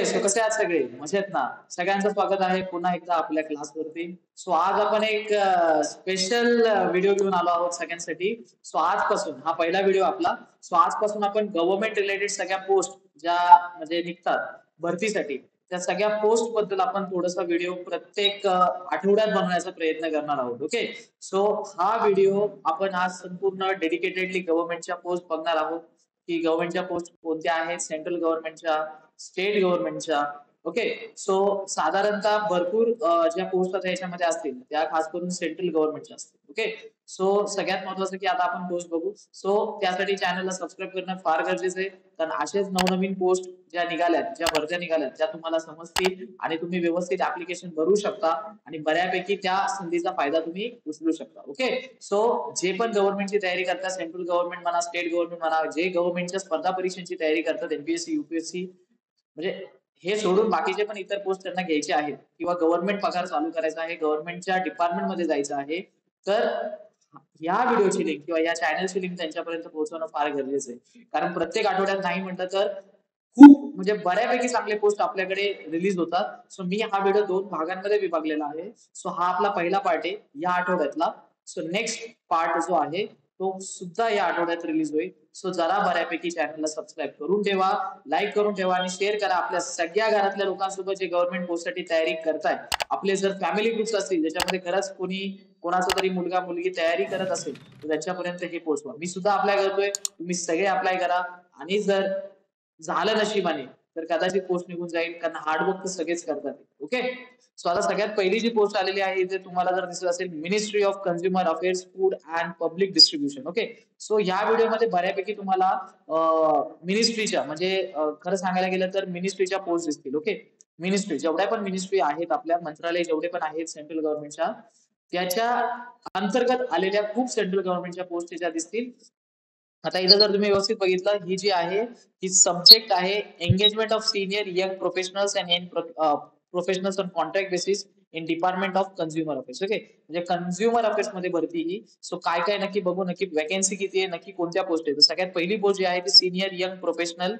So कसे आहात सगळे? मजेत ना? सगळ्यांचं स्वागत आहे पुन्हा एकदा आपल्या क्लासवरती. सो आज आपण एक स्पेशल व्हिडिओ घेऊन आलो आहोत सगळ्यांसाठी. सो आजपासून हा पहिला व्हिडिओ आपला. सो आजपासून आपण गव्हर्नमेंट रिलेटेड सगळ्या पोस्ट ज्या म्हणजे निघतात भरतीसाठी, त्या सगळ्या पोस्ट बद्दल आपण थोडासा व्हिडिओ प्रत्येक आठवड्यात बनवण्याचा प्रयत्न करणार आहोत. ओके. सो हा व्हिडिओ आपण आज संपूर्ण डेडिकेटेडली गव्हर्नमेंटच्या पोस्ट बघणार आहोत, की गव्हर्नमेंटच्या पोस्ट कोणत्या आहेत, सेंट्रल गव्हर्नमेंटच्या, स्टेट गव्हर्नमेंटच्या. ओके. सो साधारणतः भरपूर ज्या पोस्ट आता याच्यामध्ये असतील त्या खास करून सेंट्रल गव्हर्नमेंटच्या असतील. ओके. सो सगळ्यात महत्वाचं की आता आपण पोस्ट बघू. सो त्यासाठी चॅनलला सबस्क्राईब करणं फार गरजेचं आहे, कारण असेच नवनवीन पोस्ट ज्या निघाल्यात, ज्या भरत्या निघाल्यात, त्या तुम्हाला समजतील आणि तुम्ही व्यवस्थित ऍप्लिकेशन भरू शकता आणि बऱ्यापैकी त्या संधीचा फायदा तुम्ही उचलू शकता. ओके. सो जे पण गव्हर्नमेंटची तयारी करतात, सेंट्रल गव्हर्नमेंट म्हणा, स्टेट गव्हर्नमेंट म्हणा, जे गव्हर्नमेंटच्या स्पर्धा परीक्षांची तयारी करतात, एमपीएससी, युपीएससी, म्हणजे हे सोडून बाकीचे पण इतर पोस्ट त्यांना घ्यायचे आहेत किंवा गव्हर्नमेंट पगार चालू करायचा आहे, गव्हर्नमेंटच्या डिपार्टमेंटमध्ये जायचं आहे, तर या व्हिडिओची लिंक किंवा या चॅनलची लिंक त्यांच्यापर्यंत पोहोचवणं फार गरजेचं आहे. कारण प्रत्येक आठवड्यात नाही म्हटलं तर खूप म्हणजे बऱ्यापैकी चांगले पोस्ट आपल्याकडे रिलीज होतात. सो मी हा व्हिडिओ 2 भागांमध्ये विभागलेला आहे. सो हा आपला पहिला पार्ट आहे या आठवड्यातला. सो नेक्स्ट पार्ट जो आहे तो सुद्धा या आठवड्यात रिलीज होईल. सो जरा बऱ्यापैकी चॅनलला सबस्क्राईब करून ठेवा, लाईक करून ठेवा आणि शेअर करा आपल्या सगळ्या घरातल्या लोकांसोबत जे गव्हर्नमेंट पोस्टसाठी तयारी करताय. आपले जर फॅमिली ग्रुप्स असतील ज्याच्यामध्ये खरंच कोणाचा तरी मुलगा मुलगी तयारी करत असेल तर त्यांच्यापर्यंत हे पोहोचवा. मी सुद्धा अप्लाय करतोय, तुम्ही सगळे अप्लाय करा आणि जर झालं नशिबाने तर कदाचित पोस्ट निघून जाईल, कारण हार्डवर्क तर सगळेच करतात. ओके. सो आता सगळ्यात पहिली जी पोस्ट आलेली आहे ते तुम्हाला जर दिसत असेल, ministry of consumer affairs, food and public distribution. Okay. So या व्हिडिओमध्ये बऱ्यापैकी तुम्हाला मिनिस्ट्रीच्या म्हणजे खरं सांगायला गेलं तर मिनिस्ट्रीच्या पोस्ट दिसतील. ओके. मिनिस्ट्री जेवढ्या पण मिनिस्ट्री आहेत, आपल्या मंत्रालय जेवढे पण आहेत सेंट्रल गव्हर्नमेंटच्या, त्याच्या अंतर्गत आलेल्या खूप सेंट्रल गव्हर्नमेंटच्या पोस्ट ज्या दिसतील. आता इथं जर तुम्ही व्यवस्थित बघितलं, ही जी आहे ही सब्जेक्ट आहे engagement of senior young professionals and young professionals on contract basis in department of consumer affairs. Okay. म्हणजे कन्झ्युमर अफेअर्स मध्ये भरती ही. सो काय काय नक्की बघू, नक्की वॅकन्सी किती आहे, नक्की कोणत्या पोस्ट आहे. तर सगळ्यात पहिली पोस्ट जी आहे ती सिनियर यंग प्रोफेशनल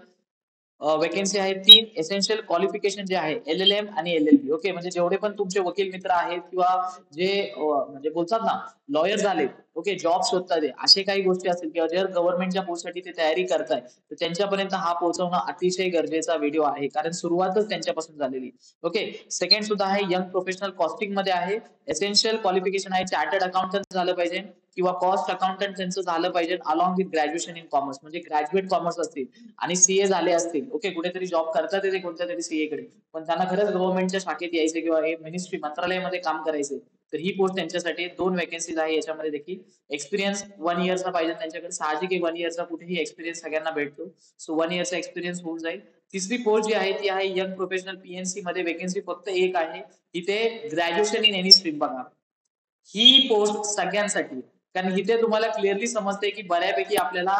वॅकन्सी आहे 3. एसेन्शियल क्वालिफिकेशन जे आहे LLM आणि LLB. ओके. म्हणजे जेवढे पण तुमचे वकील मित्र आहेत किंवा जे म्हणजे बोलतात ना लॉयर झाले, ओके, जॉब शोधतात असे काही गोष्टी असतील किंवा जर गव्हर्नमेंटच्या पोस्टसाठी ते तयारी करताय तर त्यांच्यापर्यंत हा पोहोचवणं अतिशय गरजेचा व्हिडिओ आहे, कारण सुरुवातच त्यांच्यापासून झालेली. ओके. सेकंड सुद्धा आहे यंग प्रोफेशनल कॉस्टिंग मध्ये आहे. एसेन्शियल क्वालिफिकेशन आहे चार्टर्ड अकाउंटंट झालं पाहिजे किंवा कॉस्ट अकाउंटंट त्यांचं झालं पाहिजे along with graduation in commerce, म्हणजे ग्रॅज्युएट कॉमर्स असतील आणि सीए झाले असतील. ओके. कुठेतरी जॉब करतात ते कोणत्या तरी सीए कडे, पण त्यांना खरंच गव्हर्नमेंटच्या शाखेत यायचे किंवा मिनिस्ट्री मंत्रालयामध्ये काम करायचे, तर ही पोस्ट त्यांच्यासाठी 2 वॅकन्सीज आहे. याच्यामध्ये देखील एक्सपिरियन्स 1 इयरचा पाहिजे त्यांच्याकडे. साहजिक 1 इयरचा कुठेही एक्सपिरियन्स सगळ्यांना भेटतो. सो 1 इयरचा एक्सपिरियन्स होऊन जाईल. तिसरी पोस्ट जी आहे ती आहे यंग प्रोफेशनल पीएनसी मध्ये. वॅकन्सी फक्त एक आहे. इथे ग्रॅज्युएशन इन एनी स्ट्रीम बघा. ही पोस्ट सगळ्यांसाठी, कारण इथे तुम्हाला क्लिअरली समजते की बऱ्यापैकी आपल्याला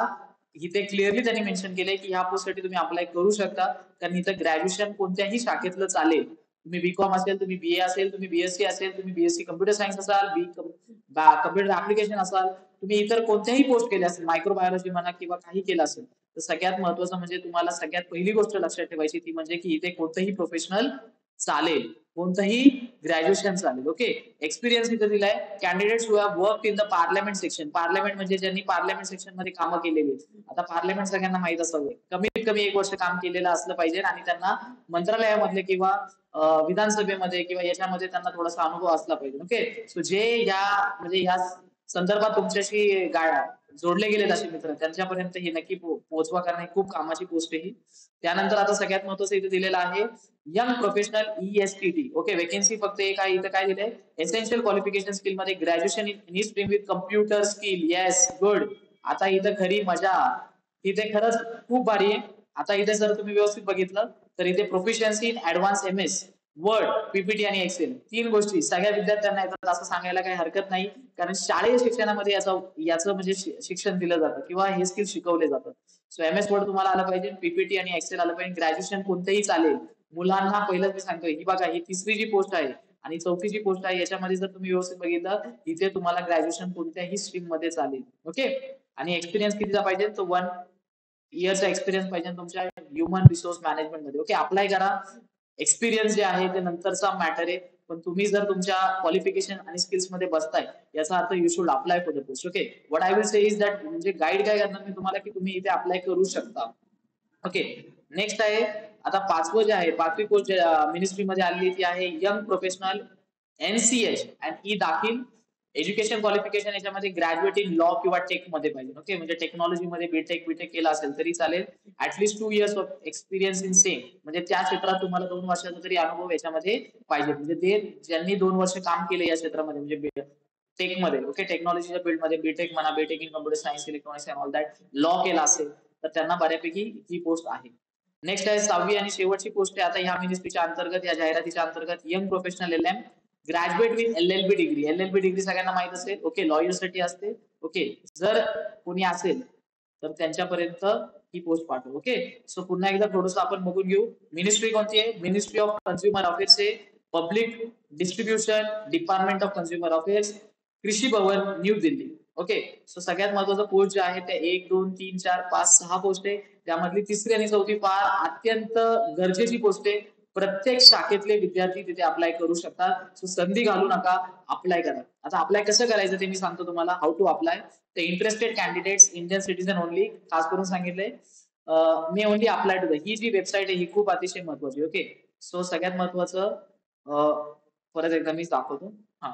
इथे क्लिअरली त्यांनी मेन्शन केलंय की ह्या पोस्टसाठी तुम्ही अप्लाय करू शकता, कारण इथं ग्रॅज्युएशन कोणत्याही शाखेतलं चालेल. तुम्ही बीकॉम असेल, तुम्ही बीए असेल, तुम्ही बीएससी असेल, तुम्ही बीएससी कम्प्युटर सायन्स असाल, कम्प्युटर ऍप्लिकेशन असाल, तुम्ही इतर कोणत्याही पोस्ट केल्या असेल, मायक्रोबायोलॉजी म्हणा किंवा काही केलं असेल, तर सगळ्यात महत्वाचं म्हणजे तुम्हाला सगळ्यात पहिली गोष्ट लक्षात ठेवायची ती म्हणजे की इथे कोणतंही प्रोफेशनल चालेल, कोणतंही ग्रॅज्युएशन चालेल. ओके. एक्सपिरियन्स इथे दिलाय candidates who have work in the parliament section. Parliament म्हणजे ज्यांनी पार्लमेंट सेक्शन मध्ये कामं केलेली. आता पार्लमेंट सगळ्यांना माहित असावं, कमीत कमी 1 वर्ष काम केलेलं असलं पाहिजे आणि त्यांना मंत्रालयामधले किंवा विधानसभेमध्ये किंवा याच्यामध्ये त्यांना थोडासा अनुभव असला पाहिजे. ओके. सो जे या म्हणजे या संदर्भात तुमच्याशी जोडले गेलेत असे मित्र, त्यांच्यापर्यंत हे नक्की पोहोचवा, कारण ही खूप कामाची पोस्ट आहे ही. त्यानंतर आता सगळ्यात महत्वाचं इथे दिलेलं आहे young professional ESTT. Okay. Vacancy फक्त एक आहे. इथं काय दिलंय एसेन्शियल क्वालिफिकेशन स्किल मध्ये graduation in any stream with computer skill. Yes, good. आता इथं खरी मजा, इथे खरंच खूप भारी आहे. आता इथे जर तुम्ही व्यवस्थित बघितलं तर इथे proficiency in advance MS word, PPT आणि एक्सेल 3 गोष्टी सगळ्या विद्यार्थ्यांना येतात असं सांगायला काही हरकत नाही, कारण शालेय शिक्षणामध्ये याचं म्हणजे शिक्षण दिलं जातं किंवा हे स्किल शिकवले जातात. सो MS वर्ड तुम्हाला आलं पाहिजे, पीपीटी आणि एक्सेल आलं पाहिजे. ग्रॅज्युएशन कोणतेही चालेल. मुलांना पहिलंच मी सांगतोय, ही बघा ही तिसरी जी पोस्ट आहे आणि चौथी जी पोस्ट आहे याच्यामध्ये जर तुम्ही व्यवस्थित बघितलं इथे तुम्हाला ग्रॅज्युएशन कोणत्याही स्ट्रीम मध्ये चालेल. ओके. आणि एक्सपिरियन्स कितीचा पाहिजे, तो 1 इयरचा एक्सपिरियन्स पाहिजे तुमच्या ह्युमन रिसोर्स मॅनेजमेंट मध्ये. ओके, अप्लाय करा. एक्सपिरियन्स जे आहे ते नंतरचा मॅटर आहे, पण तुम्ही जर तुमच्या क्वालिफिकेशन आणि स्किल्स मध्ये बसताय याचा earth you should apply for the post. Okay, what I will say is that, म्हणजे गाईड काय करणार मी तुम्हाला की तुम्ही इथे अप्लाय करू शकता. ओके, नेक्स्ट आहे आता पाचवं जे आहे, पाचवी पोस्ट मिनिस्ट्रीमध्ये आलेली ती आहे यंग प्रोफेशनल NCH अँड ई दाखील. एज्युकेशन क्वालिफिकेशन याच्यामध्ये ग्रॅज्युएट इन लॉ किंवा टेक मध्ये पाहिजे. ओके, म्हणजे टेक्नॉलॉजी मध्ये बीटेक केला असेल तरी चालेल. At least 2 years of experience in same, म्हणजे त्या क्षेत्रात तुम्हाला 2 वर्षाचा तरी अनुभव याच्यामध्ये पाहिजे. म्हणजे ते ज्यांनी 2 वर्ष काम केले या क्षेत्रामध्ये, म्हणजे टेकमध्ये. ओके, टेक्नॉलॉजीच्या फील्डमध्ये बीटेक म्हणा, BTech in computer science, electronics and all that, law केला असेल तर त्यांना बऱ्यापैकी ही पोस्ट आहे. नेक्स्ट आहे सहावी आणि शेवटची पोस्ट आहे आता ह्या मिनिस्ट्रीच्या अंतर्गत, या जाहिरातीच्या अंतर्गत, young professional LM graduate with LLB degree. LLB degree सगळ्यांना माहित असेल. ओके, लॉयरसाठी असते. ओके, जर कोणी असेल तर त्यांच्यापर्यंत ही पोस्ट पाठव. ओके, सो पुन्हा एकदा थोडंसं आपण बघून घेऊ. मिनिस्ट्री कोणती आहे? मिनिस्ट्री ऑफ कन्झ्युमर अफेअर्स आहे. Public distribution, department of consumer affairs, कृषी भवन, न्यू दिल्ली. ओके, सो सगळ्यात महत्वाचा पोस्ट जे आहे त्या 1, 2, 3, 4, 5, 6 पोस्ट आहे. त्यामधली तिसरी आणि चौथी फार अत्यंत गरजेची पोस्ट आहे. प्रत्येक शाखेतले विद्यार्थी तिथे अप्लाय करू शकतात. सो संधी घालू नका, अप्लाय करा. आता अप्लाय कसं करायचं ते मी सांगतो तुम्हाला. How to apply. The interested candidates, Indian citizen only, खास करून सांगितलंय. May only apply to the, ही जी वेबसाईट आहे ही खूप अतिशय महत्वाची. ओके, सो सगळ्यात महत्वाचं परत एकदा मी दाखवतो. हा,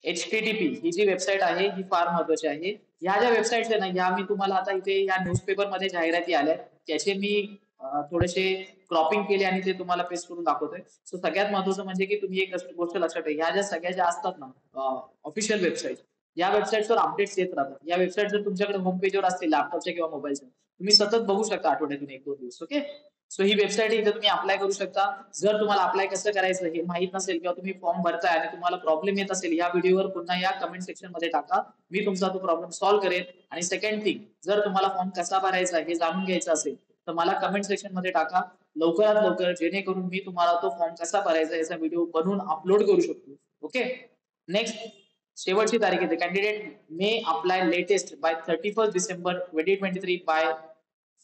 HTTP ही जी वेबसाईट आहे ही फार महत्वाची आहे. ह्या ज्या वेबसाईट्स आहे ना, ह्या मी तुम्हाला आता इथे या न्यूजपेपर मध्ये जाहिराती आल्या त्याचे मी थोडेसे क्रॉपिंग केले आणि ते तुम्हाला पेस्ट करून दाखवतोय. सो सगळ्यात महत्वाचं म्हणजे की तुम्ही एक गोष्ट लक्षात ठेवा, ह्या ज्या सगळ्या ज्या असतात ना ऑफिशियल वेबसाईट, या वेबसाईटवर अपडेट्स येत राहतात. या वेबसाईट जर तुमच्याकडे होम पेजवर असतील लॅपटॉपच्या किंवा मोबाईलच्या, तुम्ही सतत बघू शकता आठवड्यातून 1-2 दिवस. ओके, सो ही वेबसाईट इथे तुम्ही अप्लाय करू शकता. जर तुम्हाला अप्लाय कसं करायचं हे माहित नसेल किंवा तुम्ही फॉर्म भरताय आणि तुम्हाला प्रॉब्लेम येत असेल, या व्हिडिओवर पुन्हा या कमेंट सेक्शन मध्ये टाका, मी तुमचा तो प्रॉब्लेम सॉल्व्ह करेन. आणि सेकंड थिंग, जर तुम्हाला फॉर्म कसा भरायचा हे जाणून घ्यायचं असेल तर मला कमेंट सेक्शन मध्ये टाका लवकरात लवकर, जेणेकरून मी तुम्हाला तो फॉर्म कसा भरायचा याचा व्हिडिओ बनवून अपलोड करू शकतो. ओके, नेक्स्ट शेवटची तारीख येते. Candidate may apply latest by 31 December 2023 by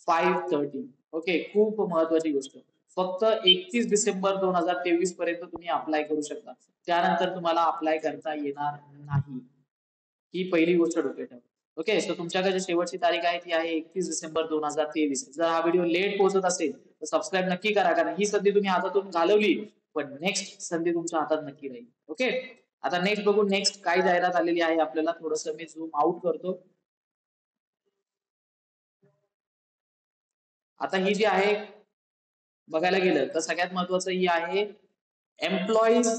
5:30. Okay, खूप महत्वाची गोष्ट. फक्त 31 डिसेंबर 2023 पर्यंत तुम्ही अप्लाय करू शकता. त्यानंतर तुम्हाला अप्लाय करता येणार नाही. ही पहिली गोष्ट डोक्यात ठेवा. ओके, सो तुमच्याकडे शेवटची तारीख आहे ती आहे 31 डिसेंबर 2023. जर हा व्हिडिओ लेट पोहोचत असेल तर सबस्क्राईब नक्की करा, कारण ही संधी तुम्ही हातातून घालवली पण नेक्स्ट संधी तुमच्या हातात नक्की राहील. ओके, आता नेक्स्ट बघू. नेक्स्ट काय जाहिरात आलेली आहे आपल्याला, थोडस मी झूम आउट करतो. आता ही जी आहे बघायला गेलं तर सगळ्यात महत्वाचं ही आहे एम्प्लॉईज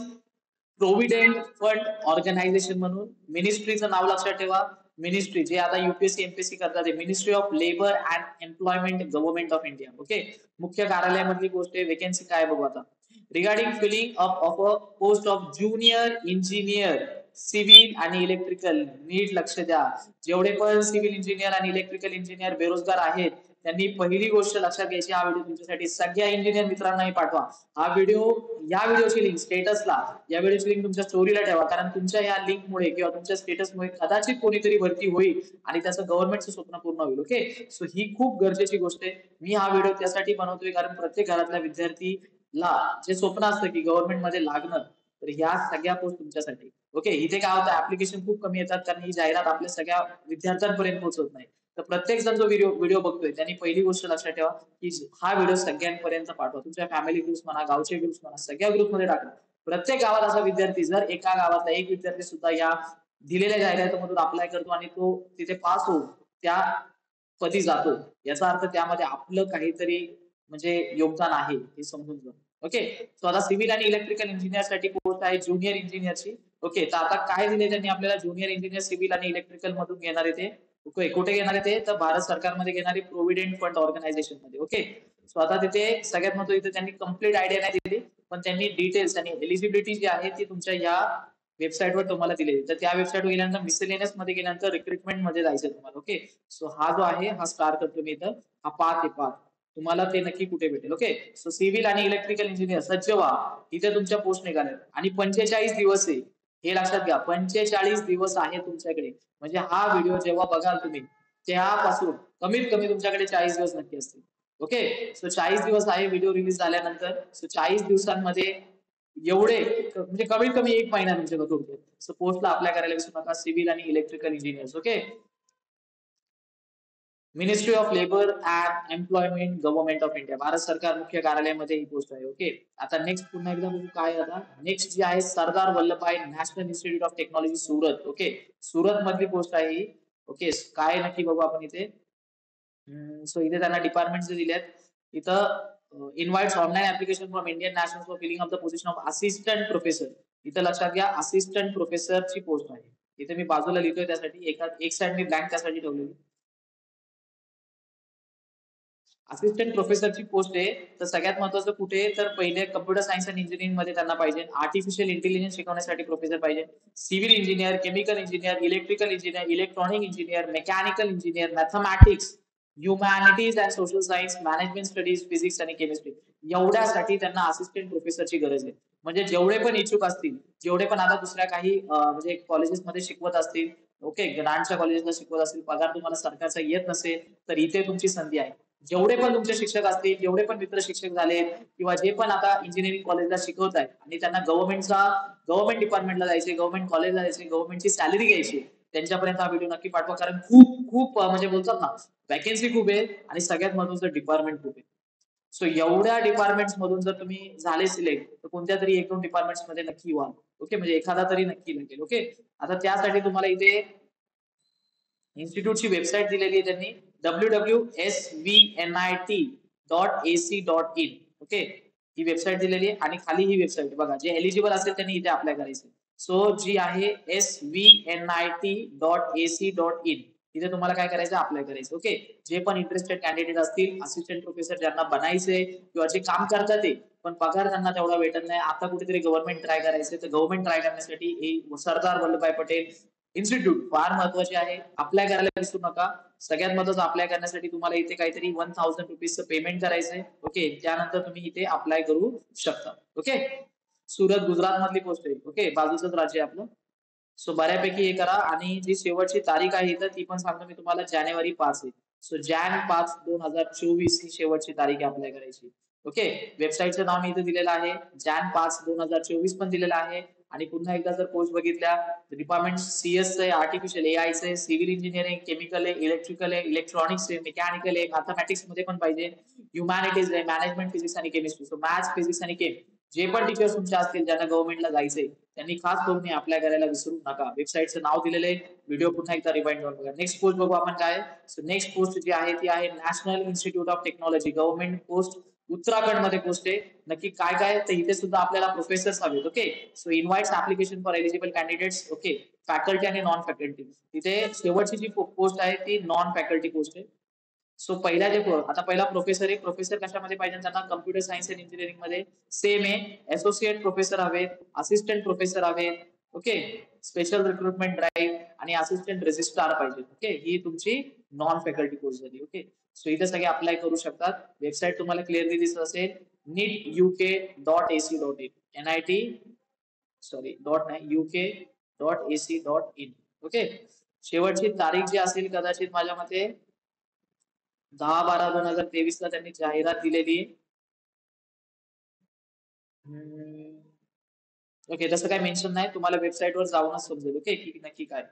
प्रोव्हिडंट फंड ऑर्गनायझेशन म्हणून. मिनिस्ट्रीचं नाव लक्षात ठेवा. मिनिस्ट्री जे आता UPSC MPSC करतात, ministry of labour and employment government of India. Okay, मुख्य कार्यालयामधली गोष्ट आहे. वेकेन्सी काय बघू आता. Regarding filling up of a post of junior engineer civil आणि इलेक्ट्रिकल. नीट लक्ष द्या, जेवढे पण सिव्हिल इंजिनियर आणि इलेक्ट्रिकल इंजिनियर बेरोजगार आहेत त्यांनी पहिली गोष्ट लक्षात घ्यायची, हा व्हिडिओ तुमच्यासाठी सगळ्या इंजिनियर मित्रांनाही पाठवा. हा व्हिडिओ, या व्हिडिओची लिंक स्टेटसला, या व्हिडिओची लिंक तुमच्या स्टोरीला ठेवा, कारण तुमच्या या लिंकमुळे किंवा तुमच्या स्टेटसमुळे कदाचित कोणीतरी भरती होईल आणि त्याचं गव्हर्नमेंटचं स्वप्न पूर्ण होईल. ओके, सो ही खूप गरजेची गोष्ट आहे. मी हा व्हिडिओ त्यासाठी बनवतोय कारण प्रत्येक घरातल्या विद्यार्थीला जे स्वप्न असतं की गव्हर्नमेंट मध्ये लागणं, तर ह्या सगळ्या पोस्ट तुमच्यासाठी. ओके, इथे काय होतं, ऍप्लिकेशन खूप कमी येतात कारण ही जाहिरात आपल्या सगळ्या विद्यार्थ्यांपर्यंत पोहोचत नाही. तर प्रत्येक जण जो व्हिडिओ बघतोय त्यांनी पहिली गोष्ट लक्षात ठेवा की हा व्हिडिओ सगळ्यांपर्यंत पाठवा. तुमच्या फॅमिली ग्रुप्स म्हणा, गावचे ग्रुप्स म्हणा, सगळ्या ग्रुपमध्ये टाका. प्रत्येक गावात असा विद्यार्थी, जर एका गावातला एक विद्यार्थी सुद्धा या दिलेल्या जाहिरातीमधून अप्लाय करतो आणि तो तिथे पास होऊन त्या पदी जातो, याचा अर्थ त्यामध्ये आपलं काहीतरी म्हणजे योगदान आहे हे समजून जा. ओके, सो आता सिव्हिल आणि इलेक्ट्रिकल इंजिनियर साठी पोस्ट आहे ज्युनियर इंजिनियरची. ओके, तर आता काय दिले त्यांनी आपल्याला, ज्युनियर इंजिनियर सिव्हिल आणि इलेक्ट्रिकल मधून घेणार आहे ते. ओके, कुठे घेणार आहे ते, तर भारत सरकारमध्ये घेणार आहे, प्रोव्हिडंट फंड ऑर्गनायझेशन मध्ये. ओके, सो आता तिथे सगळ्यात महत्त्वाचं, इथे त्यांनी कम्प्लीट आयडिया नाही दिली पण त्यांनी डिटेल्स आणि एलिजिबिलिटी जी आहे ती तुमच्या या वेबसाईटवर तुम्हाला दिलेली. तर त्या वेबसाईटवर गेल्यानंतर मिसलेनियस मध्ये गेल्यानंतर रिक्रुटमेंट मध्ये जायचं तुम्हाला. ओके, सो हा जो आहे हा स्टार करतो मी इथं, हा पाथ आहे पाथ, तुम्हाला ते नक्की कुठे भेटेल. ओके, सो सिव्हिल आणि इलेक्ट्रिकल इंजिनियर सज्ज व्हा, इथे तुमच्या पोस्ट निघाल्या आणि 45 दिवस आहे, हे लक्षात घ्या. 45 दिवस आहे तुमच्याकडे. म्हणजे हा व्हिडिओ जेव्हा बघाल तुम्ही त्यापासून कमीत कमी तुमच्याकडे 40 दिवस नक्की असतील. ओके. सो 40 दिवस आहे व्हिडिओ रिलीज झाल्यानंतर. सो 40 दिवसांमध्ये एवढे म्हणजे कमीत कमी 1 महिना तुमच्याकडे उरतो. सो पोस्टला अप्लाय करायला विसरू नका. सिव्हिल आणि electrical engineers. Okay. Ministry of labour and employment government of India, Bharat सरकार मुख्य कार्यालयामध्ये ही पोस्ट आहे. ओके. आता नेक्स्ट पुन्हा एकदा बघू काय आता नेक्स्ट जी आहे Sardar Vallabhbhai national institute of technology Surat. Okay. Surat मधली पोस्ट आहे ही. ओके. काय नक्की बघू आपण इथे. सो इथे त्यांना डिपार्टमेंट जे दिलेत इथं invites online application from Indian national for filling of the position of assistant professor. इथं लक्षात घ्या असिस्टंट प्रोफेसरची पोस्ट आहे. इथे मी बाजूला लिहितोय त्यासाठी एक साइड मी ब्लँक त्यासाठी ठेवलेली. असिस्टंट प्रोफेसरची पोस्ट आहे. तर सगळ्यात महत्वाचं कुठे तर पहिले कम्प्युटर सायन्स आणि इंजिनिअरिंग मध्ये त्यांना पाहिजे. आर्टिफिशियल इंटेलिजन्स शिकवण्यासाठी प्रोफेसर पाहिजे. Civil engineer, chemical engineer, electrical engineer, electronic engineer, mechanical engineer, mathematics, humanities and social science, management studies, physics आणि केमिस्ट्री एवढ्यासाठी त्यांना असिस्टंट प्रोफेसरची गरज आहे. म्हणजे जेवढे पण इच्छुक असतील, जेवढे पण आता दुसऱ्या काही म्हणजे कॉलेजेसमध्ये शिकवत असतील, ओके, ग्रांटच्या कॉलेजला शिकवत असतील, पगार तुम्हाला सरकारचा येत नसेल तर इथे तुमची संधी आहे. जेवढे पण तुमचे शिक्षक असतील, जेवढे पण मित्र शिक्षक झालेत किंवा जे पण आता इंजिनिअरिंग कॉलेजला शिकवत आहेत आणि त्यांना गव्हर्नमेंट डिपार्टमेंटला जायचे, गव्हर्नमेंट कॉलेजला जायचे, गव्हर्नमेंटची सॅलरी घ्यायची, त्यांच्यापर्यंत हा व्हिडिओ नक्की पाठवा. कारण खूप खूप म्हणजे बोलतात ना वॅकन्सी खूप आहे आणि सगळ्यात महत्वाचं डिपार्टमेंट खूप आहे. सो एवढ्या डिपार्टमेंट्स मधून जर तुम्ही झाले सिलेक्ट तर कोणत्या तरी 1-2 डिपार्टमेंट्स मध्ये नक्की व्हा. ओके. म्हणजे एखादा तरी नक्की लागेल. ओके. आता त्यासाठी तुम्हाला इथे इन्स्टिट्यूटची वेबसाईट दिलेली आहे त्यांनी www.svnit.ac.in. ओके. ही वेबसाईट दिलेली आहे आणि खाली ही वेबसाईट बघा जे एलिजिबल असेल त्यांनी इथे अप्लाय करायचं. सो जी आहे svnit.ac.in. इथे तुम्हाला काय करायचं अप्लाय करायचं. ओके. जे पण इंटरेस्टेड कॅन्डिडेट असतील असिस्टंट प्रोफेसर ज्यांना बनायचंय किंवा जे काम करतात ते पण पगार त्यांना तेवढा भेटत नाही, आता कुठेतरी गव्हर्नमेंट ट्राय करायचं तर गव्हर्नमेंट ट्राय करण्यासाठी सरदार वल्लभभाई पटेल इन्स्टिट्यूट फार महत्वाचे आहे. अप्लाय करायला विसरू नका. सगळ्यात महत्वाचं अप्लाय करण्यासाठी तुम्हाला इथे काहीतरी 1000 रुपीजचं पेमेंट करायचंय. ओके. त्यानंतर तुम्ही इथे अप्लाय करू शकता. ओके. सुरत गुजरात मधली पोस्ट आहे. ओके. बाजूचंच राज्य आहे आपलं. सो बऱ्यापैकी हे करा आणि जी शेवटची तारीख आहे तर ती पण सांगतो मी तुम्हाला जानेवारी 5 आहे. सो जॅन 5 2024 ही शेवटची तारीख आहे अप्लाय करायची. ओके. वेबसाईटचं नाव मी इथे दिलेलं आहे. जॅन 5 2024 पण दिलेलं आहे. आणि पुन्हा एकदा जर पोस्ट बघितल्या डिपार्टमेंट सीएस आहे, आर्टिफिशियल एआय आहे, सिव्हिल इंजिनिअरिंग, केमिकल आहे, इलेक्ट्रिकल आहे, इलेक्ट्रॉनिक्स आहे, मेकॅनिकल आहे, मॅथमॅटिक्स मध्ये पण पाहिजे, ह्युमॅनिटीज आहे, मॅनेजमेंट फिजिक्स आणि केमिस्ट्री. सो मॅथ्स, फिजिक्स आणि केम जे पण टीचर्स तुमचे असतील ज्यांना गव्हर्नमेंटला जायचंय त्यांनी खास करून अप्लाय करायला विसरू नका. वेबसाईटचं नाव दिलेलं आहे. व्हिडिओ पुन्हा एकदा रिवाइंड करून बघा. नेक्स्ट पोस्ट बघू आपण काय. सो नेक्स्ट पोस्ट जी आहे ती आहे national institute of technology government post Uttarakhand मध्ये पोस्ट आहे. नक्की काय काय तर इथे सुद्धा आपल्याला प्रोफेसर्स हवेत. Okay. So invites application for eligible candidates. Okay. Faculty आणि नॉन फॅकल्टी. तिथे शेवटची जी पोस्ट आहे ती नॉन फॅकल्टी पोस्ट आहे. सो पहिला जे आता पहिला प्रोफेसर आहे. प्रोफेसर कशामध्ये पाहिजे त्यांना कम्प्युटर सायन्स अँड इंजिनिअरिंग मध्ये सेम आहे. असोसिएट प्रोफेसर हवेत, असिस्टंट प्रोफेसर हवेत. ओके. स्पेशल रिक्रुटमेंट ड्राईव्ह आणि असिस्टंट रजिस्ट्रार पाहिजे. ओके. ही तुमची नॉन फॅकल्टी कोर्स झाली. ओके. सो इथे सगळे अप्लाय करू शकतात. वेबसाईट तुम्हाला क्लिअरली दिसत असेल neetuk.ac.in. NIT सॉरी डॉट नाही UK.ac.in. ओके. शेवटची तारीख जी असेल कदाचित माझ्या मते 10/12/2023 ला त्यांनी जाहिरात दिलेली. ओके. तसं काय मेन्शन नाही. तुम्हाला वेबसाईटवर जाऊनच समजेल. ओके. की नक्की काय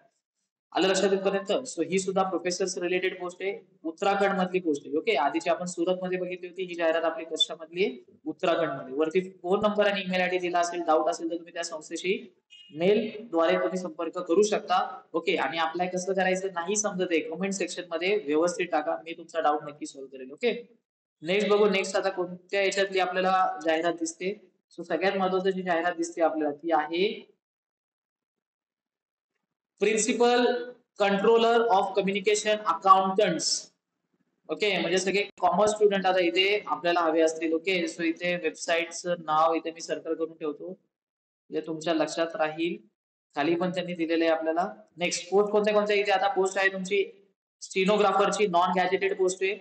आलं लक्षात इथपर्यंत. सो ही सुद्धा प्रोफेसर्स रिलेटेड पोस्ट आहे. उत्तराखंड मधली पोस्ट आहे. ओके. आधीची आपण सुरत मध्ये बघितली होती. ही जाहिरात आपली कशामधली आहे उत्तराखंड मध्ये. वरती फोन नंबर आणि ईमेल आयडी दिला असेल. डाऊट असेल तर तुम्ही त्या संस्थेशी मेल द्वारे तुम्ही संपर्क करू शकता. ओके. आणि अप्लाय कसं करायचं नाही समजत आहे कमेंट सेक्शन मध्ये व्यवस्थित टाका. मी तुमचा डाऊट नक्की सॉल्व्ह करेल. ओके. नेक्स्ट बघू. नेक्स्ट आता कोणत्या याच्यातली आपल्याला जाहिरात दिसते. सो सगळ्यात महत्वाची जी जाहिरात दिसते आपल्याला ती आहे principal controller of communication accountants. Okay. म्हणजे सगळे कॉमर्स स्टुडंट आता इथे आपल्याला हवे असतील. ओके. सो इथे वेबसाईटचं नाव इथे मी सर्कल करून ठेवतो म्हणजे तुमच्या लक्षात राहील. खाली पण त्यांनी दिलेलं आहे आपल्याला. नेक्स्ट पोस्ट कोणत्या कोणत्या इथे आता पोस्ट आहे तुमची स्टिनोग्राफरची नॉन गॅजेटेड पोस्ट आहे.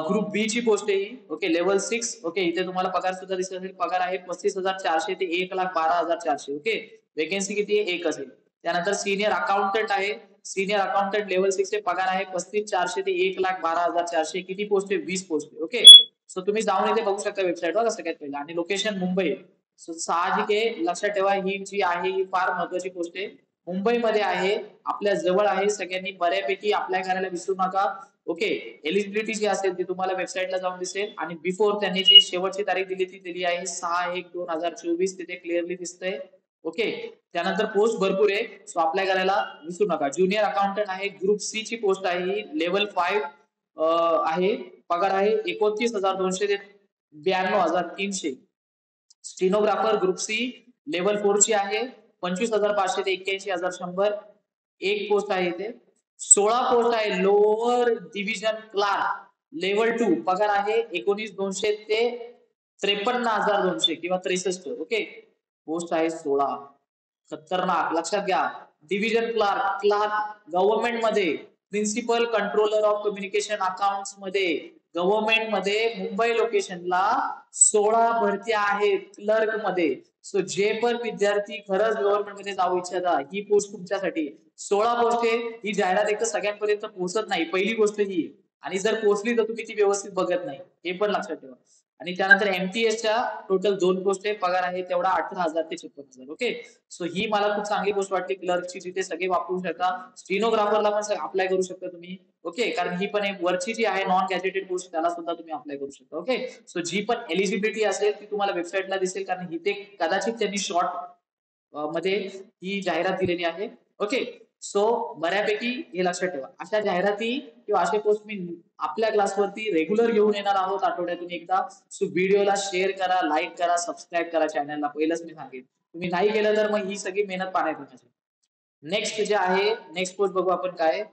ग्रुप बी ची पोस्ट आहे ही. ओके. लेवल 6. ओके. इथे तुम्हाला पगार सुद्धा दिसत असेल. पगार आहे 35,400 ते 1,12,400. ओके. वेकेन्सी किती आहे एकच आहे. त्यानंतर सिनियर अकाउंटंट आहे सिनियर अकाउंटंट लेवल 6 चे पगार आहे 35,400 ते 1,12,400. किती पोस्ट आहे? 20 पोस्ट आहे. ओके, सो तुम्ही जाऊन इथे बघू शकता वेबसाईटवर सगळ्यात पहिला. आणि लोकेशन मुंबई. सो साहजिक आहे, लक्षात ठेवा ही जी आहे ही फार महत्वाची पोस्ट आहे. मुंबईमध्ये आहे, आपल्या जवळ आहे. सगळ्यांनी बऱ्यापैकी अप्लाय करायला विसरू नका. ओके, एलिजिबिलिटी जी असेल ती तुम्हाला वेबसाईटला जाऊन दिसेल. आणि बिफोर त्यांनी जी शेवटची तारीख दिली ती दिली आहे 6/1/2024. तिथे क्लिअरली दिसतंय. ओके, त्यानंतर पोस्ट भरपूर आहे, सो अप्लाय करायला विसरू नका. ज्युनियर अकाउंटंट आहे, ग्रुप सी ची पोस्ट आहे ही, लेवल 5 आहे. पगार आहे 29,200 ते 92,300. स्टेनोग्राफर ग्रुप सी लेवल 4 ची आहे 25,500 ते 81,100. एक पोस्ट आहे इथे. 16 पोस्ट आहे लोअर डिव्हिजन क्लार्क लेवल 2. पगार आहे 19,200 ते 53,200 किंवा 63. ओके, पोस्ट आहे 16. खतरनाक, लक्षात घ्या. डिव्हिजन क्लार्क, गव्हर्नमेंट मध्ये, principal controller of communication account मध्ये, गव्हर्नमेंट मध्ये मुंबई लोकेशनला 16 भरत्या आहेत क्लर्क मध्ये. सो जे पण विद्यार्थी खरंच गव्हर्नमेंट मध्ये जाऊ इच्छिता ही पोस्ट तुमच्यासाठी. 16 पोस्ट आहे. ही जाहिरात एक तर सगळ्यांपर्यंत पोहोचत नाही, पहिली गोष्ट ही. आणि जर पोहोचली तर तुम्ही ती व्यवस्थित बघत नाही, हे पण लक्षात ठेवा. आणि त्यानंतर एमटीएसच्या टोटल 2 पोस्ट आहे. पगार आहे तेवढा 18,000 ते 56,000. ओके, सो ही मला खूप चांगली पोस्ट वाटली क्लर्कची, जिथे सगळे वापरू शकता. स्टेनोग्राफरला पण अप्लाय करू शकता तुम्ही. ओके, कारण ही पण एक वरची जी आहे नॉन गॅजेटेड पोस्ट, त्याला सुद्धा तुम्ही अप्लाय करू शकता. ओके, सो जी पण एलिजिबिलिटी असेल ती तुम्हाला वेबसाईटला दिसेल, कारण इथे कदाचित त्यांनी शॉर्ट मध्ये ही जाहिरात दिलेली आहे. ओके, सो बऱ्यापैकी हे लक्षात ठेवा. अशा जाहिराती किंवा असे पोस्ट मी आपल्या क्लासवरती रेग्युलर घेऊन येणार आहोत आठवड्यातून एकदा. सो व्हिडिओला शेअर करा, लाईक करा, सबस्क्राईब करा चॅनलला. पहिलंच मी सांगेन, तुम्ही नाही केलं तर मग ही सगळी मेहनत पाण्यात येण्याची. नेक्स्ट जे आहे, नेक्स्ट पोस्ट बघू आपण काय.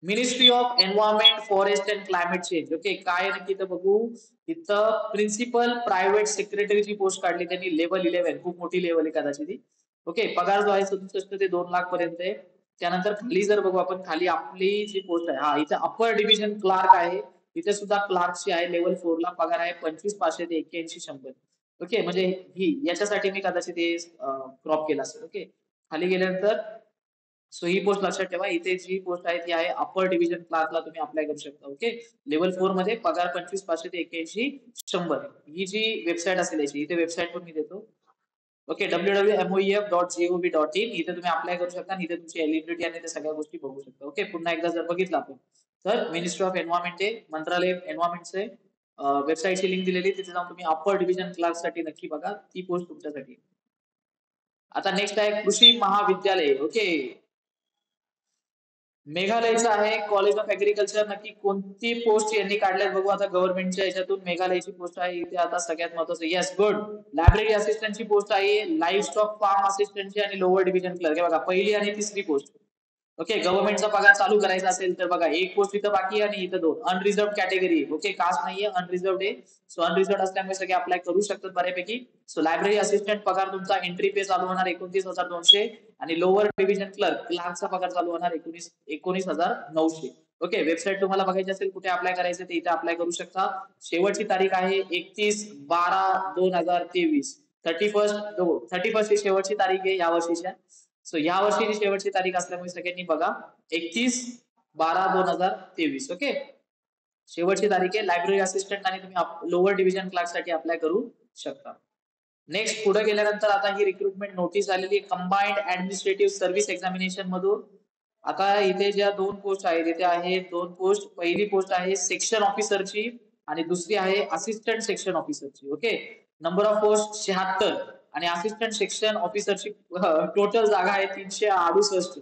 Ministry of environment, forest and climate change. Okay, काय नक्की इथं बघू. इथं प्रिन्सिपल प्रायव्हेट सेक्रेटरीची पोस्ट काढली त्यांनी, लेवल 11. खूप मोठी लेवल आहे कदाचित ही. ओके, पगार जो आहे 67 ते 2 लाख पर्यंत आहे. त्यानंतर खाली जर बघू आपण, खाली आपली जी पोस्ट आहे, हा इथे अप्पर डिव्हिजन क्लार्क आहे. इथे सुद्धा क्लार्कची आहे लेवल 4 ला. पगार आहे 25,500 ते 81,100. ओके, म्हणजे ही याच्यासाठी मी कदाचित हे क्रॉप केला असेल. ओके, खाली गेल्यानंतर सो ही पोस्ट लक्षात ठेवा. इथे जी पोस्ट आहे ती आहे अप्पर डिव्हिजन क्लार्कला तुम्ही अप्लाय करू शकता. ओके, लेवल 4 मध्ये पगार 25,500 ते 81,100. ही जी वेबसाईट असेल याची, इथे वेबसाईट पण मी देतो. Okay, www.moef.gov.in. इथे तुम्ही अप्लाय करू शकता आणि इथे तुमची एलिजिबिलिटी आणि त्या सगळ्या गोष्टी बघू शकता. ओके, पुन्हा एकदा जर बघितलं आपण तर मिनिस्ट्री ऑफ एन्व्हायरमेंट आहे, मंत्रालय एन्व्हायरमेंटचे वेबसाईटची लिंक दिलेली, तिथे जाऊन तुम्ही अप्पर डिव्हिजन क्लार्क साठी नक्की बघा, ती पोस्ट तुमच्यासाठी. आता नेक्स्ट आहे कृषी महाविद्यालय. ओके, मेघालयचं आहे कॉलेज ऑफ ऍग्रिकल्चर. नक्की कोणती पोस्ट यांनी काढल्यात बघू आता. गव्हर्नमेंटच्या याच्यातून मेघालयची पोस्ट आहे इथे. आता सगळ्यात महत्वाचं, येस गुड, लायब्ररी असिस्टंटची पोस्ट आहे, लाईव्ह स्टॉक फार्म असिस्टंटची आणि लोअर डिव्हिजन क्लर्क. बघा, पहिली आणि तिसरी पोस्ट. ओके, गव्हर्नमेंटचा पगार चालू करायचा असेल तर बघा, एक पोस्ट इथं बाकी आहे आणि इथं 2. Unreserved category. ओके, कास्ट नाहीये, अनरिझर्व आहे. सो अनरिझर्व असल्यामुळे सगळे अप्लाय करू शकतात बऱ्यापैकी. सो लायब्ररी असिस्टंट पगार तुमचा एंट्री पे चालू होणार 29,200 आणि लोअर डिव्हिजन क्लर्कचा पगार चालू होणार 19,900. ओके, वेबसाईट तुम्हाला बघायची असेल कुठे अप्लाय करायचं ते इथे अप्लाय करू शकता. शेवटची तारीख आहे 31/12/2023. 31 ही शेवटची तारीख आहे या वर्षीच्या. सो या वर्षीची शेवटची तारीख असल्यामुळे सगळ्यांनी बघा 31/12/2023. ओके, शेवटची तारीख आहे. लायब्ररी असिस्टंट आणि तुम्ही लोअर डिव्हिजन क्लास साठी अप्लाय करू शकता. नेक्स्ट पुढे गेल्यानंतर आता ही रिक्रुटमेंट नोटीस आलेली कंबाइंड ऍडमिनिस्ट्रेटिव्ह सर्व्हिस एक्झामिनेशन मधून. आता इथे ज्या 2 पोस्ट आहेत, इथे आहे 2 पोस्ट. पहिली पोस्ट आहे सेक्शन ऑफिसरची आणि दुसरी आहे असिस्टंट सेक्शन ऑफिसरची. ओके, नंबर ऑफ पोस्ट 76 आणि असिस्टंट सेक्शन ऑफिसरची टोटल जागा आहे 368.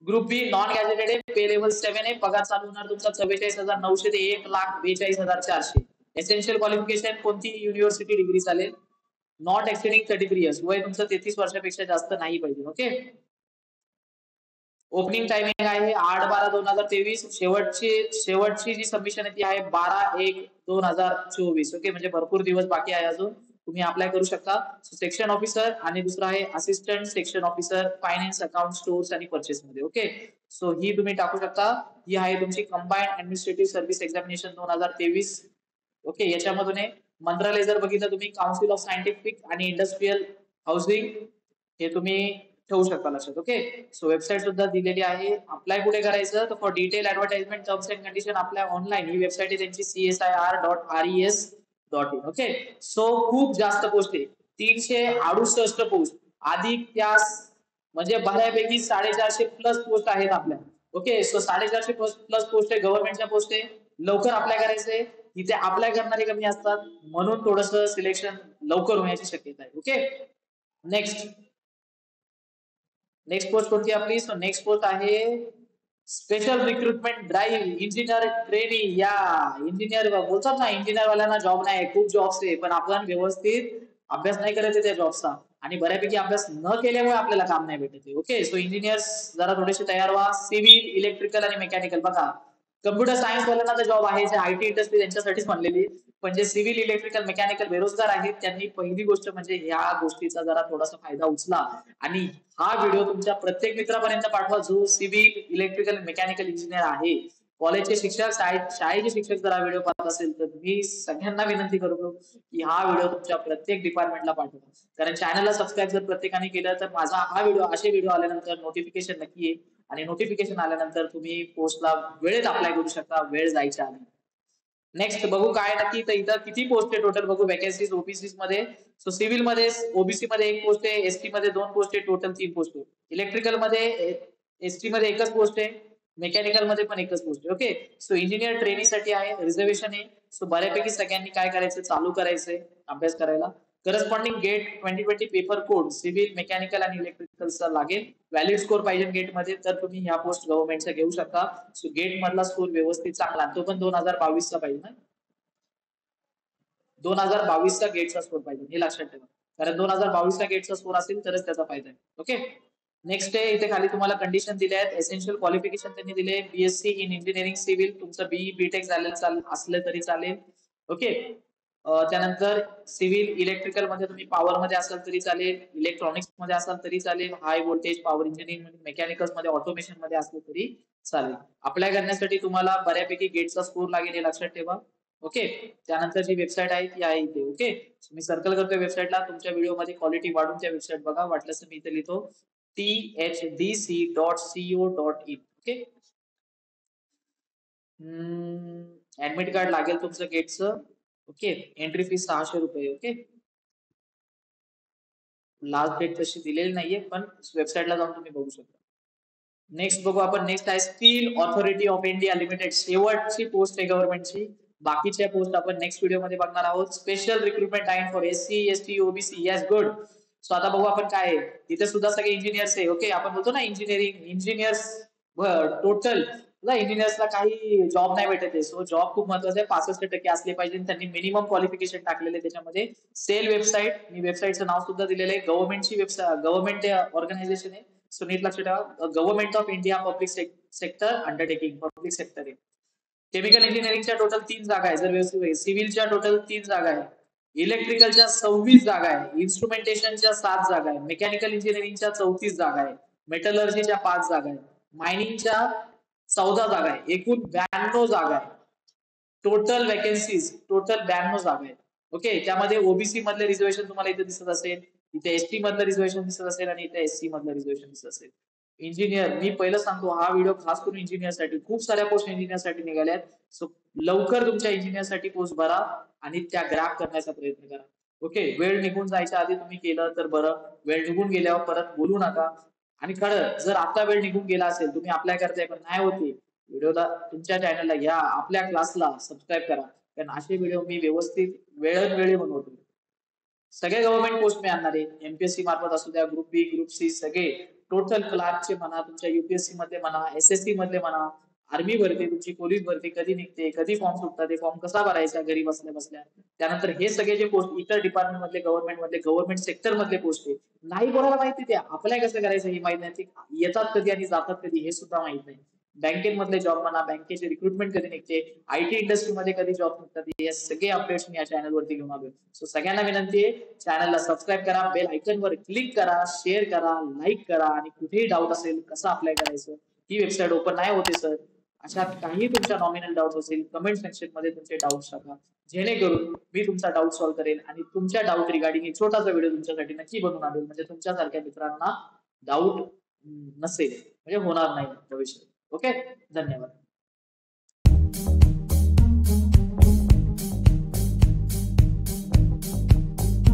ग्रुप बी नॉन गॅजेटेड आहे, पे लेवल 7 आहे. पगार चालू होणार तुमचा 44,900 ते 1,42,400. एसेन्शियल क्वालिफिकेशन कोणती युनिव्हर्सिटी डिग्री चालेल. Not exceeding 33 years. वय तुमचं 33 वर्षापेक्षा जास्त नाही पाहिजे. ओके, ओपनिंग टायमिंग आहे 8/12/2023. शेवटची जी सबमिशन आहे ती आहे 12/1/2024. ओके, म्हणजे भरपूर दिवस बाकी आहे अजून. तुम्ही अप्लाय करू शकता. सेक्शन ऑफिसर आणि दुसरा आहे assistant section officer, finance, account, stores आणि परचेस मध्ये. ओके, सो ही तुम्ही टाकू शकता. ही आहे तुमची combined administrative service examination 2023. Okay, याच्यामधून मंत्रालय जर बघितलं तुम्ही, काउन्सिल ऑफ सायंटिफिक आणि इंडस्ट्रियल हाऊसिंग, हे तुम्ही ठेवू शकता लक्षात. ओके, सो वेबसाईट सुद्धा दिलेली आहे. अप्लाय कुठे करायचं तर for detail advertisement terms and condition आपल्या ऑनलाईन ही वेबसाईट आहे त्यांची csir.res.in. ओके, सो खूप जास्त पोस्ट आहे, 368 पोस्ट अधिक त्यास म्हणजे बऱ्यापैकी 450 प्लस पोस्ट आहेत आपल्या. ओके, सो 450 प्लस पोस्ट आहे, गव्हर्नमेंटच्या पोस्ट आहे. लवकर अप्लाय करायचंय, इथे अप्लाय करणारे कमी असतात म्हणून थोडस सिलेक्शन लवकर होण्याची शक्यता आहे. ओके, नेक्स्ट पोस्ट कोणती आपली? सो नेक्स्ट पोस्ट आहे special recruitment drive engineer training. या इंजिनियर बोलतात ना, इंजिनियर वाल्यांना जॉब नाही, खूप जॉब्स आहे, पण आपण व्यवस्थित अभ्यास नाही करायचा त्या जॉबचा आणि बऱ्यापैकी अभ्यास न केल्यामुळे आपल्याला काम नाही भेटत. ओके, सो इंजिनियर्स जरा थोडेसे तयार व्हा. सिव्हिल, इलेक्ट्रिकल आणि मेकॅनिकल. बघा, कम्प्युटर सायन्स वाल्यांना तर जॉब आहे, जे आयटी इंडस्ट्री त्यांच्यासाठीच बनलेली, पण जे सिव्हिल, इलेक्ट्रिकल, मेकॅनिकल बेरोजगार आहेत त्यांनी पहिली गोष्ट म्हणजे ह्या गोष्टीचा जरा थोडासा फायदा उचला आणि हा व्हिडिओ तुमच्या प्रत्येक मित्रापर्यंत पाठवा जो सिव्हिल, इलेक्ट्रिकल, मेकॅनिकल इंजिनियर आहे. कॉलेजचे शिक्षक, शाळेचे शिक्षक जर हा व्हिडिओ पाहत असेल तर मी सगळ्यांना विनंती करतो की हा व्हिडिओ तुमच्या प्रत्येक डिपार्टमेंटला पाठवा. कारण चॅनलला सबस्क्राईब जर प्रत्येकाने केलं तर माझा हा व्हिडिओ, असे व्हिडिओ आल्यानंतर नोटिफिकेशन नक्की येईल आणि नोटिफिकेशन आल्यानंतर तुम्ही पोस्टला वेळेत अप्लाय करू शकता, वेळ जायच्या आधी. नेक्स्ट बघू काय नक्की, तर इथं किती पोस्ट आहे टोटल बघू. वॅकन्सीज ओबीसी मध्ये, सो सिव्हिल मध्ये ओबीसी मध्ये 1 पोस्ट आहे, एसटी मध्ये 2 पोस्ट आहे, टोटल 3 पोस्ट आहे. इलेक्ट्रिकल मध्ये एसटी मध्ये 1च पोस्ट आहे, मेकॅनिकल मध्ये पण 1च पोस्ट आहे. ओके, सो इंजिनियर ट्रेनिंग साठी आहे, रिझर्वेशन आहे. सो बऱ्यापैकी सगळ्यांनी काय करायचं, चालू करायचंय अभ्यास करायला. Corresponding GATE 2020 paper code civil, mechanical आणि इलेक्ट्रिकलचा लागेल. व्हॅलिड स्कोर पाहिजे गेट मध्ये, तर तुम्ही ह्या पोस्ट गव्हर्नमेंटचा घेऊ शकता. सो गेट मधला स्कोर व्यवस्थित चांगला, तो पण 2022 चा पाहिजे ना, 2022 चा गेटचा स्कोर पाहिजे, हे लक्षात ठेवा. कारण 2022 चा गेटचा स्कोर असेल तरच त्याचा फायदा आहे. ओके, नेक्स्ट आहे, इथे खाली तुम्हाला कंडिशन दिले आहेत. एसेन्शियल क्वालिफिकेशन त्यांनी दिले, बीएससी इन इंजिनिअरिंग सिव्हिल, तुमचं बीई बीटेक झालेलं असलं तरी चालेल. ओके, त्यानंतर सिव्हिल, इलेक्ट्रिकल मध्ये तुम्ही पॉवर मध्ये असाल तरी चालेल, इलेक्ट्रॉनिक्स मध्ये असाल तरी चालेल, हाय व्होल्टेज पॉवर इंजिनिअरिंग, मेकॅनिकल्स मध्ये, ऑटोमेशन मध्ये असलं तरी चालेल. अप्लाय करण्यासाठी तुम्हाला बऱ्यापैकी गेटचा स्कोर लागेल, हे लक्षात ठेवा. ओके, त्यानंतर जी वेबसाईट आहे ती आहे इथे. ओके, मी सर्कल करतोय वेबसाईटला, तुमच्या व्हिडिओ मध्ये क्वालिटी वाढून त्या वेबसाईट बघा, वाटल्यास मी इथे लिहितो thdc.co.in. ओके, ऍडमिट कार्ड लागेल तुमचं गेटचं. ओके, एंट्री फी 600 रुपये. ओके, लास्ट डेट तशी दिलेली नाहीये, पण वेबसाईटला जाऊन तुम्ही बघू शकता. नेक्स्ट बघू आपण. नेक्स्ट आहे steel authority of India limited, शेवटची पोस्ट आहे गव्हर्नमेंटची. बाकीच्या पोस्ट आपण नेक्स्ट व्हिडिओ मध्ये बघणार आहोत. स्पेशल रिक्रुटमेंट आहे for SC, ST, OBC. Yes, good. So आता बघू आपण काय आहे. तिथे सुद्धा सगळे इंजिनियर्स आहे. ओके, आपण बोलतो ना इंजिनिअरिंग इंजिनियर्स, टोटल इंजिनियर्सला काही जॉब नाही भेटत आहे. सो जॉब खूप महत्वाचा आहे, 65% असले पाहिजे. त्यांनी मिनिमम क्वालिफिकेशन टाकलेले त्याच्यामध्ये. सेल वेबसाईट, मी वेबसाईटचं नाव सुद्धा दिलेलं आहे. गव्हर्नमेंटची वेबसाईट, गव्हर्नमेंट ऑर्गनायझेशन आहे. सो नीट लक्ष ठेवा, government of India public sector undertaking, public sector आहे. केमिकल इंजिनिअरिंगच्या टोटल 3 जागा आहे, जर सिव्हिलच्या टोटल 3 जागा आहे, इलेक्ट्रिकलच्या 26 जागा आहे, इन्स्ट्रुमेंटेशनच्या 7 जागा आहे, मेकॅनिकल इंजिनिअरिंगच्या 34 जागा आहे, मेटलर्जीच्या 5 जागा आहे, मायनिंगच्या 14 जागा आहे, एकूण 92 जागा आहे. टोटल वॅकन्सीज टोटल 92 जागा आहेत. ओके, त्यामध्ये ओबीसी मधले रिझर्वेशन तुम्हाला इथे दिसत असेल, इथे एसटी मधलं रिझर्वेशन दिसत असेल आणि इथे एससी मधलं रिझर्वेशन दिसत असेल. इंजिनियर, मी पहिलं सांगतो हा व्हिडिओ खास करून इंजिनियर साठी, खूप साऱ्या पोस्ट इंजिनियर साठी निघाल्यात. सो लवकर तुमच्या इंजिनियर साठी पोस्ट भरा आणि त्या ग्रॅब करण्याचा प्रयत्न करा. ओके, वेळ निघून जायच्या आधी तुम्ही केलं तर बरं, वेळ निघून गेल्यावर परत बोलू नका. आणि खरं जर आता वेळ निघून गेला असेल, तुम्ही अप्लाय करताय पण नाही होती, व्हिडिओला तुमच्या चॅनलला घ्या, आपल्या क्लासला सबस्क्राईब करा, कारण असे व्हिडिओ मी व्यवस्थित वेळोवेळी बनवतो. सगळे गव्हर्नमेंट पोस्ट मी आणणार आहे, एमपीएससी मार्फत असू द्या, ग्रुप बी, ग्रुप सी, सगळे टोटल क्लार्कचे म्हणा, तुमच्या युपीएससी मधले म्हणा, एसएससी मधले म्हणा, आर्मी भरती, तुमची पोलीस भरती कधी निघते, कधी फॉर्म सुटतात, ते फॉर्म कसा भरायचा घरी बसल्या बसल्या. त्यानंतर हे सगळे जे पोस्ट इतर डिपार्टमेंट मधले, गव्हर्नमेंट सेक्टर मधले पोस्ट आहे, नाही कोणाला माहिती, ते अप्लाय कसं करायचं हे माहित नाही, येतात कधी आणि जातात कधी हे सुद्धा माहित नाही. बँकेमधले जॉब म्हणा, बँकेचे रिक्रुटमेंट कधी निघते, आयटी इंडस्ट्रीमध्ये कधी जॉब निघतात, हे सगळे अपडेट्स मी या चॅनलवरती घेऊन आलोय. सो सगळ्यांना विनंती आहे, चॅनलला सबस्क्राईब करा, बेल आयकॉनवर क्लिक करा, शेअर करा, लाईक करा आणि कुठेही डाऊट असेल कसं अप्लाय करायचं, ही वेबसाईट ओपन नाही होते सर, अशा काही तुमच्या नॉमिनल डाऊट असेल, कमेंट सेक्शन मध्ये तुमचे डाऊट्स टाका, जेणेकरून मी तुमचा डाऊट सॉल्व्ह करेन आणि तुमच्या डाऊट रिगार्डिंग एक छोटासा व्हिडिओ तुमच्यासाठी नक्की बनवून आणेल, म्हणजे तुमच्यासारख्या मित्रांना डाऊट नसेल म्हणजे होणार नाही भविष्यात. ओके, धन्यवाद.